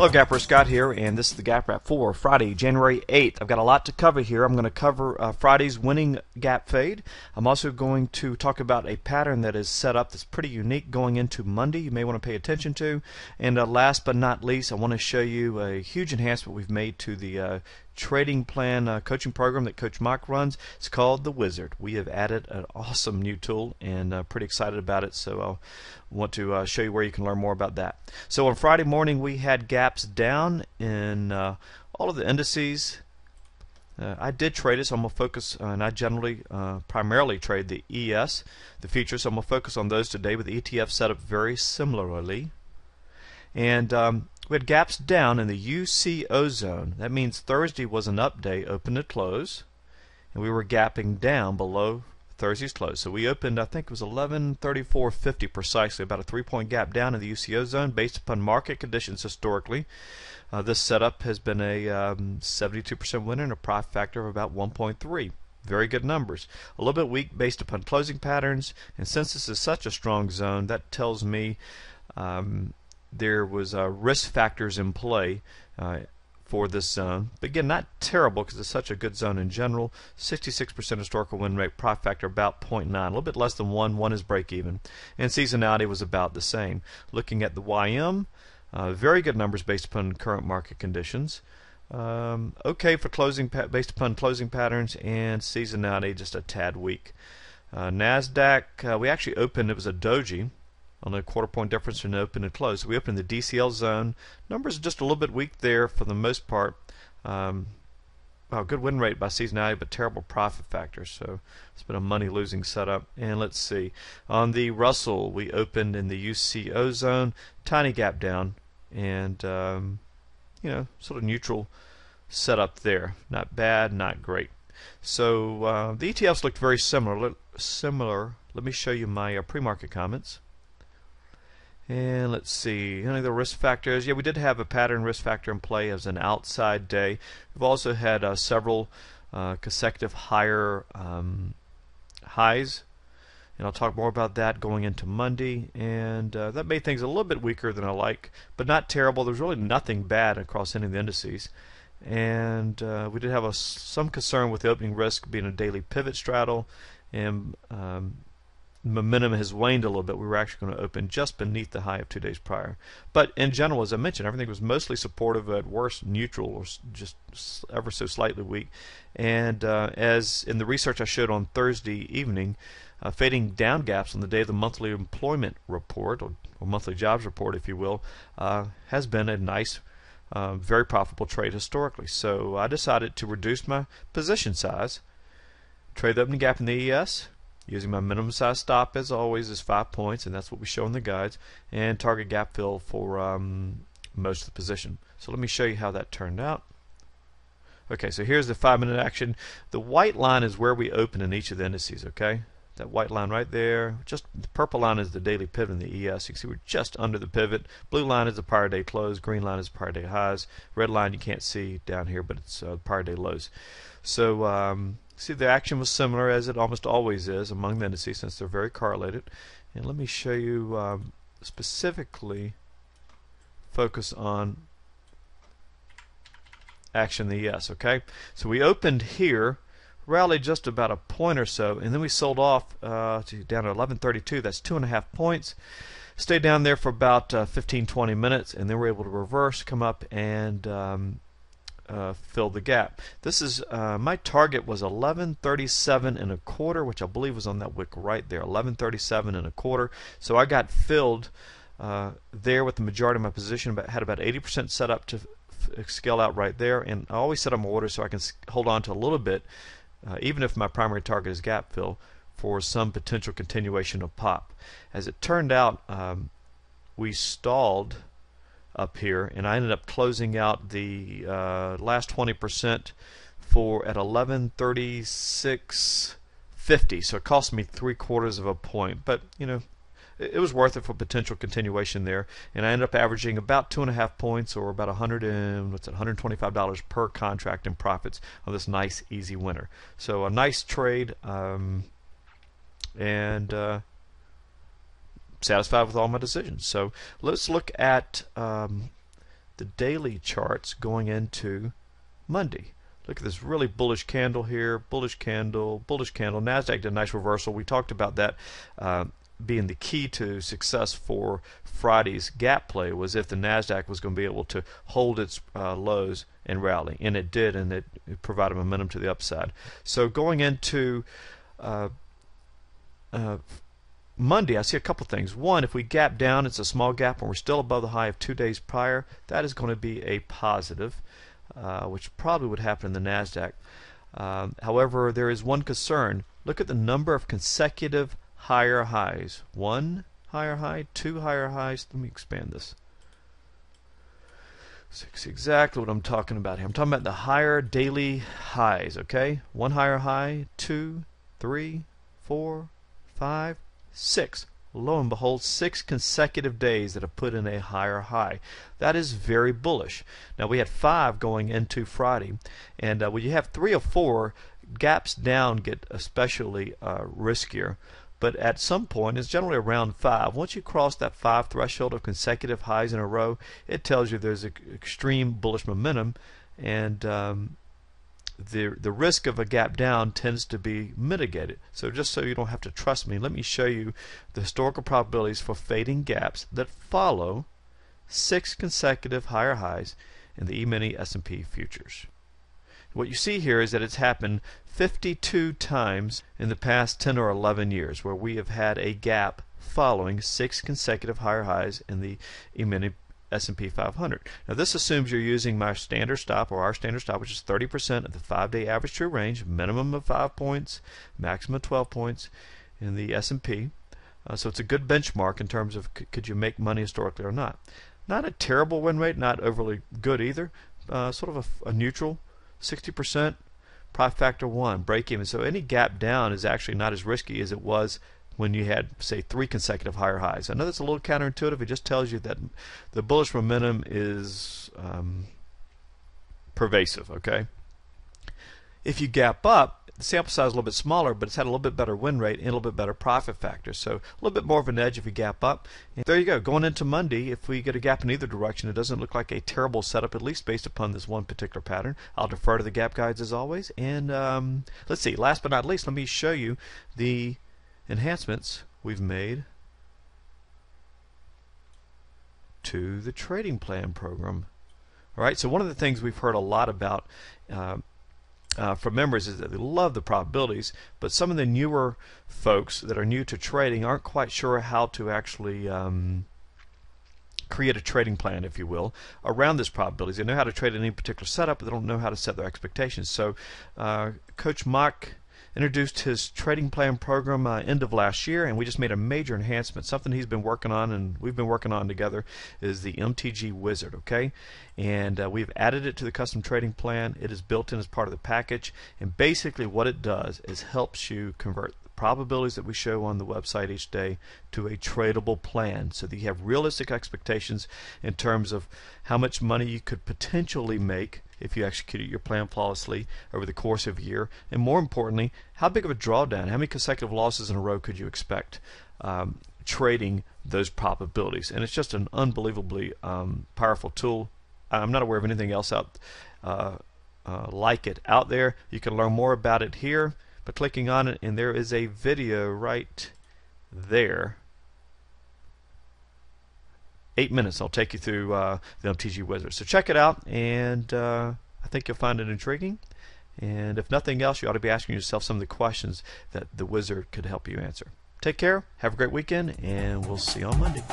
Hello Gapper, Scott here, and this is the Gap Wrap for Friday, January 8th. I've got a lot to cover here. I'm going to cover Friday's winning gap fade. I'm also going to talk about a pattern that is set up that's pretty unique going into Monday you may want to pay attention to. And last but not least, I want to show you a huge enhancement we've made to the trading plan coaching program that Coach Mike runs. It's called the Wizard. We have added an awesome new tool and pretty excited about it, so I'll want to show you where you can learn more about that. So on Friday morning we had gaps down in all of the indices. I did trade it, so I'm going to focus, and I generally primarily trade the ES, the futures, so I'm going to focus on those today with the ETF set up very similarly. And we had gaps down in the UCO zone. That means Thursday was an up day, open to close, and we were gapping down below Thursday's close. So we opened, I think it was 1134.50 precisely, about a 3-point gap down in the UCO zone based upon market conditions historically. This setup has been a 72% winner and a profit factor of about 1.3. Very good numbers. A little bit weak based upon closing patterns, and since this is such a strong zone, that tells me there was risk factors in play for this zone. But again, not terrible because it's such a good zone in general. 66% historical win rate, profit factor about 0.9, a little bit less than 1. 1 is break even. And seasonality was about the same. Looking at the YM, very good numbers based upon current market conditions. Okay for closing based upon closing patterns, and seasonality just a tad weak. NASDAQ, we actually opened, it was a doji on a quarter-point difference from open and close. So we opened the DCL zone. Numbers are just a little bit weak there for the most part. Good win rate by seasonality, but terrible profit factor. So it's been a money-losing setup. And let's see. On the Russell, we opened in the UCO zone. Tiny gap down, and sort of neutral setup there. Not bad, not great. So the ETFs looked very similar. Let me show you my pre-market comments. And let's see, any of the risk factors. Yeah, we did have a pattern risk factor in play as an outside day. We've also had several consecutive higher highs, and I'll talk more about that going into Monday. And that made things a little bit weaker than I like, but not terrible. There's really nothing bad across any of the indices. And we did have some concern with the opening risk being a daily pivot straddle, and momentum has waned a little bit. We were actually going to open just beneath the high of 2 days prior. But in general, as I mentioned, everything was mostly supportive, at worst neutral, or just ever so slightly weak. And as in the research I showed on Thursday evening, fading down gaps on the day of the monthly employment report, or monthly jobs report, if you will, has been a nice, very profitable trade historically. So I decided to reduce my position size, trade the opening gap in the ES, using my minimum size stop as always is 5 points, and that's what we show in the guides, and target gap fill for most of the position. So let me show you how that turned out. Okay, so here's the 5-minute action. The white line is where we open in each of the indices, okay? That white line right there, just the purple line is the daily pivot in the ES. You can see we're just under the pivot. Blue line is the prior day close, green line is prior day highs, red line you can't see down here, but it's prior day lows. So see, the action was similar, as it almost always is among the indices, since they're very correlated. And let me show you specifically focus on action in the ES. Okay, so we opened here, rallied just about a point or so, and then we sold off down to 1132. That's 2.5 points. Stayed down there for about 15-20 minutes, and then we're able to reverse, come up, and fill the gap. This is my target was 1137.25, which I believe was on that wick right there, 1137.25. So I got filled there with the majority of my position, but had about 80% set up to scale out right there. And I always set up my order so I can hold on to a little bit, even if my primary target is gap fill, for some potential continuation of pop. As it turned out, we stalled up here, and I ended up closing out the last 20% for at 1136.50. So it cost me 3/4 of a point, but it was worth it for potential continuation there. And I ended up averaging about 2.5 points, or about $125 per contract in profits on this nice easy winner. So a nice trade, and satisfied with all my decisions. So let's look at the daily charts going into Monday. Look at this really bullish candle here, bullish candle, bullish candle. NASDAQ did a nice reversal. We talked about that being the key to success for Friday's gap play, was if the NASDAQ was going to be able to hold its lows and rally. And it did, and it provided momentum to the upside. So going into Monday, I see a couple things. One, if we gap down, it's a small gap and we're still above the high of 2 days prior, that is going to be a positive. Which probably would happen in the NASDAQ. However, there is one concern. Look at the number of consecutive higher highs. 1 higher high, 2 higher highs. Let me expand this. That's exactly what I'm talking about here. I'm talking about the higher daily highs, okay? 1 higher high, 2, 3, 4, 5, 6. Lo and behold, 6 consecutive days that have put in a higher high. That is very bullish. Now we had 5 going into Friday, and when you have 3 or 4, gaps down get especially riskier. But at some point, it's generally around 5. Once you cross that 5 threshold of consecutive highs in a row, it tells you there's extreme bullish momentum, and the risk of a gap down tends to be mitigated. So just so you don't have to trust me, let me show you the historical probabilities for fading gaps that follow 6 consecutive higher highs in the E-mini S&P futures. What you see here is that it's happened 52 times in the past 10 or 11 years, where we have had a gap following 6 consecutive higher highs in the E-mini S&P 500. Now this assumes you're using my standard stop, or our standard stop, which is 30% of the 5-day average true range, minimum of 5 points, maximum of 12 points in the S&P. So it's a good benchmark in terms of could you make money historically or not. Not a terrible win rate, not overly good either. Sort of a neutral, 60%, profit factor 1, break even. So any gap down is actually not as risky as it was when you had, say, 3 consecutive higher highs. I know that's a little counterintuitive. It just tells you that the bullish momentum is pervasive, okay? If you gap up, the sample size is a little bit smaller, but it's had a little bit better win rate and a little bit better profit factor. So a little bit more of an edge if you gap up. And there you go. Going into Monday, if we get a gap in either direction, it doesn't look like a terrible setup, at least based upon this one particular pattern. I'll defer to the gap guides as always. And let's see, last but not least, let me show you the enhancements we've made to the trading plan program. All right, so one of the things we've heard a lot about from members is that they love the probabilities, but some of the newer folks that are new to trading aren't quite sure how to actually create a trading plan, if you will, around this probabilities. They know how to trade in any particular setup, but they don't know how to set their expectations. So Coach Mock introduced his trading plan program end of last year, and we just made a major enhancement. Something he's been working on and we've been working on together is the MTG Wizard, okay? And we've added it to the custom trading plan. It is built in as part of the package, and basically what it does is helps you convert the probabilities that we show on the website each day to a tradable plan, so that you have realistic expectations in terms of how much money you could potentially make if you executed your plan flawlessly over the course of a year, and more importantly, how big of a drawdown, how many consecutive losses in a row could you expect trading those probabilities. And it's just an unbelievably powerful tool. I'm not aware of anything else out like it out there. You can learn more about it here by clicking on it, and there is a video right there. 8 minutes. I'll take you through the MTG Wizard. So check it out, and I think you'll find it intriguing. And if nothing else, you ought to be asking yourself some of the questions that the Wizard could help you answer. Take care. Have a great weekend, and we'll see you on Monday.